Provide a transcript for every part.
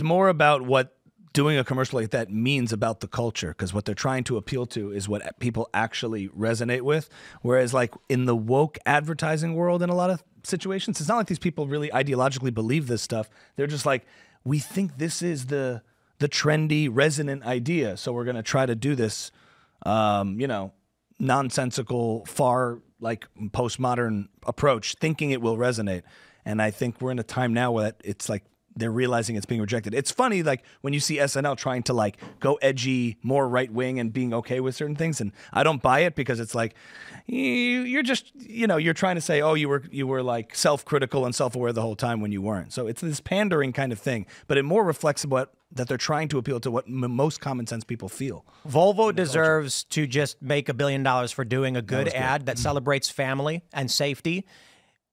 It's more about what doing a commercial like that means about the culture, because what they're trying to appeal to is what people actually resonate with. Whereas like in the woke advertising world in a lot of situations, it's not like these people really ideologically believe this stuff. They're just like, we think this is the trendy, resonant idea, so we're going to try to do this, nonsensical, far like postmodern approach, thinking it will resonate. And I think we're in a time now where it's like they're realizing it's being rejected. It's funny, like when you see SNL trying to like go edgy, more right wing, and being okay with certain things, and I don't buy it because it's like you're just you're trying to say, oh, you were like self-critical and self-aware the whole time when you weren't. So it's this pandering kind of thing, but it more reflects that they're trying to appeal to what most common sense people feel. Volvo deserves to just make $1 billion for doing a good ad that celebrates family and safety.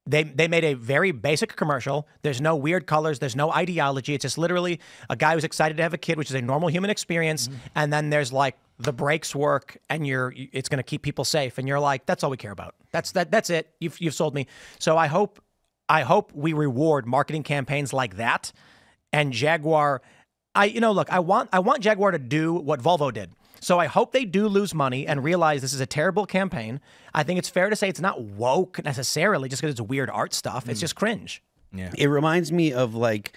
They made a very basic commercial. There's no weird colors. There's no ideology. It's just literally a guy who's excited to have a kid, which is a normal human experience. And then there's like the brakes work, and it's going to keep people safe. And you're like, that's all we care about. That's it. You've sold me. So I hope we reward marketing campaigns like that. And Jaguar, I want Jaguar to do what Volvo did. So I hope they do lose money and realize this is a terrible campaign. I think it's fair to say it's not woke necessarily just because it's weird art stuff. It's just cringe. Yeah. It reminds me of like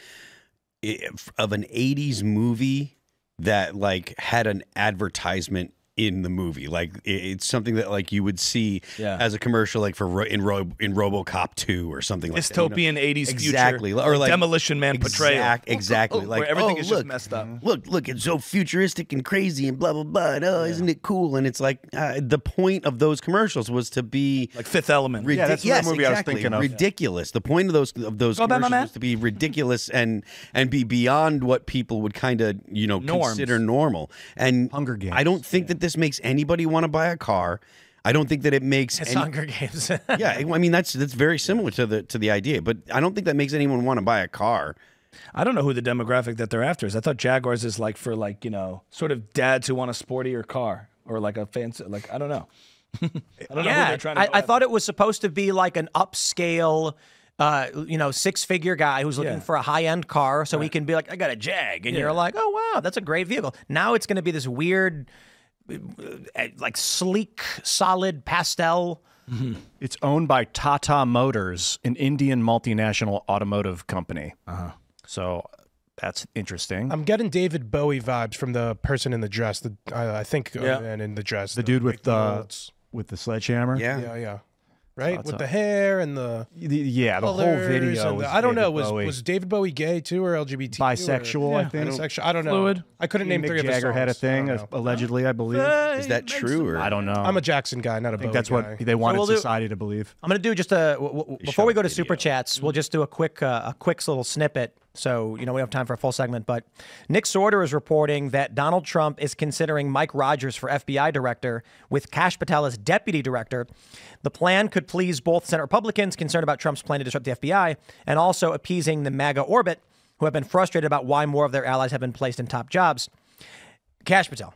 of an 80s movie that like had an advertisement in the movie. Like it's something that like you would see as a commercial, like for in RoboCop 2 or something like dystopian that. 80s exactly. future, Or like Demolition Man portrayal. Exactly. Like where everything is just messed up. Look, it's so futuristic and crazy and blah blah blah. And, isn't it cool? And it's like the point of those commercials was to be like Fifth Element. That's the movie I was thinking of. Ridiculous. The point of those commercials was to be ridiculous and be beyond what people would kind of consider normal. And Hunger Games. I don't think that this makes anybody want to buy a car. I don't think that it makes Hunger Games. yeah, I mean that's very similar to the idea, but I don't think that makes anyone want to buy a car. I don't know who the demographic that they're after is. I thought Jaguars is like for like sort of dads who want a sportier car or like a fancy I don't know. I don't know who they're trying to I thought it was supposed to be like an upscale. 6-figure guy who's looking for a high-end car, so he can be like, I got a Jag, and you're like, oh wow, that's a great vehicle. Now it's going to be this weird, like sleek, solid pastel. It's owned by Tata Motors, an Indian multinational automotive company. So that's interesting. I'm getting David Bowie vibes from the person in the dress. I think, and in the dress, the dude with the sledgehammer. Yeah. Right, with the hair and the whole video. I don't know. Was David Bowie gay too, or LGBT? Bisexual, I think. Bisexual. I don't know. Fluid. I couldn't name three of his songs. Jagger had a thing, allegedly, I believe. Is that true? Or I don't know. I'm a Jackson guy, not a Bowie guy. That's what they wanted society to believe. I'm going to do just before we go to Super Chats, we'll just do a quick little snippet. So, we don't have time for a full segment, but Nick Sorter is reporting that Donald Trump is considering Mike Rogers for FBI director with Kash Patel as deputy director. The plan could please both Senate Republicans concerned about Trump's plan to disrupt the FBI and also appeasing the MAGA orbit, who have been frustrated about why more of their allies have been placed in top jobs. Kash Patel.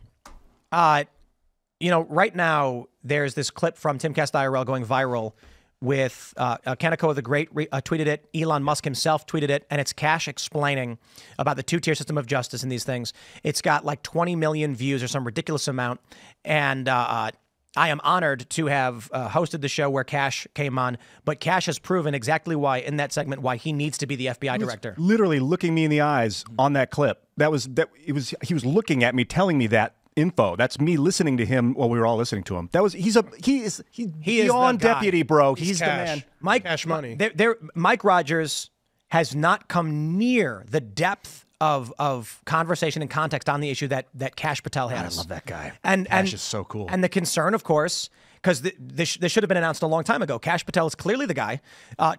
Right now, there's this clip from Timcast IRL going viral with Kaneko the Great tweeted it, Elon Musk himself tweeted it, and it's Kash explaining about the two-tier system of justice and these things. It's got like 20 million views or some ridiculous amount, and I am honored to have hosted the show where Kash came on, but Kash has proven exactly why, in that segment, why he needs to be the FBI director. Literally looking me in the eyes on that clip. He was looking at me, telling me that info. That's me listening to him while we were all listening to him. He is beyond deputy, bro. He's the man. Cash money. Mike Rogers has not come near the depth of conversation and context on the issue that Kash Patel has. I love that guy. And Kash is so cool. And the concern, of course, because this should have been announced a long time ago. Kash Patel is clearly the guy.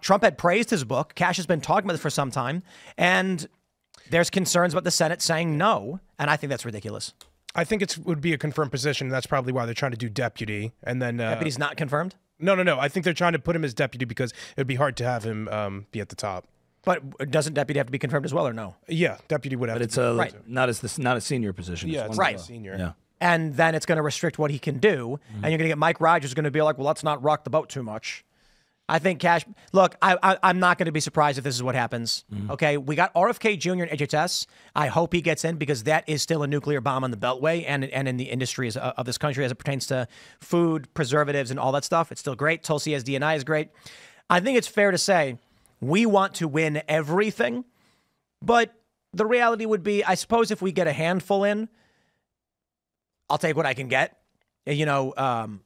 Trump had praised his book. Kash has been talking about it for some time, and there's concerns about the Senate saying no, and I think that's ridiculous. I think it would be a confirmed position. That's probably why they're trying to do deputy. And then deputy's not confirmed? No. I think they're trying to put him as deputy because it would be hard to have him be at the top. But doesn't deputy have to be confirmed as well, or no? Yeah, deputy would have. But it's not a senior position. Yeah, it's right. Senior. Yeah. And then it's going to restrict what he can do, and you're going to get Mike Rogers going to be like, well, let's not rock the boat too much. I think Cash. Look, I'm not going to be surprised if this is what happens. Okay, we got RFK Jr. in HHS. I hope he gets in because that is still a nuclear bomb on the Beltway and in the industries of this country as it pertains to food, preservatives, and all that stuff. It's still great. Tulsi as DNI is great. I think it's fair to say we want to win everything, but the reality would be, I suppose, if we get a handful in, I'll take what I can get. You know.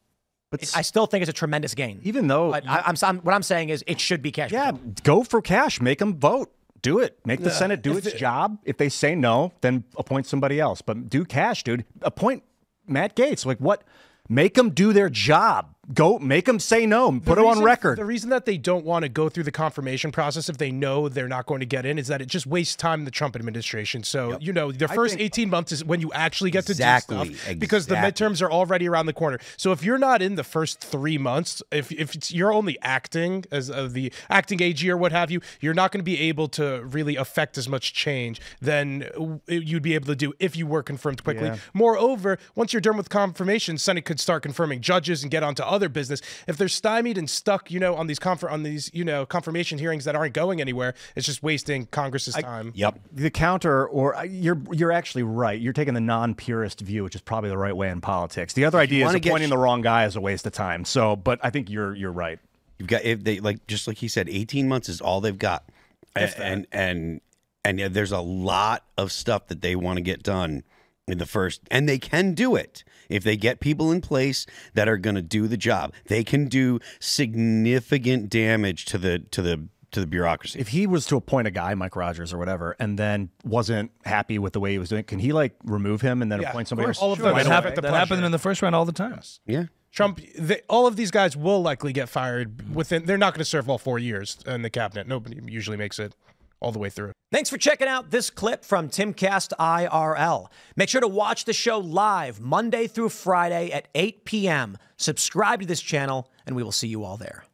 But I still think it's a tremendous gain. Even though, but what I'm saying is it should be Cash. Yeah, go for Cash. Make them vote. Do it. Make the Senate do its job. If they say no, then appoint somebody else. But do Cash, dude. Appoint Matt Gaetz. Like what? Make them do their job. Go make them say no. Put it on record. The reason that they don't want to go through the confirmation process if they know they're not going to get in is that it just wastes time in the Trump administration. So, you know, the first 18 months is when you actually get to do stuff because the midterms are already around the corner. So if you're not in the first 3 months, if you're only acting as the acting AG or what have you, you're not going to be able to really affect as much change than you'd be able to do if you were confirmed quickly. Yeah. Moreover, once you're done with confirmation, Senate could start confirming judges and get onto other business. If they're stymied and stuck, you know, on these confirmation hearings that aren't going anywhere, it's just wasting Congress's time. The counter, or you're actually right. You're taking the non-purist view, which is probably the right way in politics. The other idea is appointing the wrong guy is a waste of time. So, but I think you're right. You've got, if they just like he said, 18 months is all they've got, and there's a lot of stuff that they want to get done in the first, and they can do it if they get people in place that are going to do the job. They can do significant damage to the bureaucracy. If he was to appoint a guy, Mike Rogers or whatever, and then wasn't happy with the way he was doing it, can he like remove him and then appoint somebody else? All of them that happened in the first round all the time. Yeah. Trump, all of these guys will likely get fired within. They're not going to serve all 4 years in the cabinet. Nobody usually makes it all the way through. Thanks for checking out this clip from Timcast IRL. Make sure to watch the show live Monday through Friday at 8 p.m. Subscribe to this channel, and we will see you all there.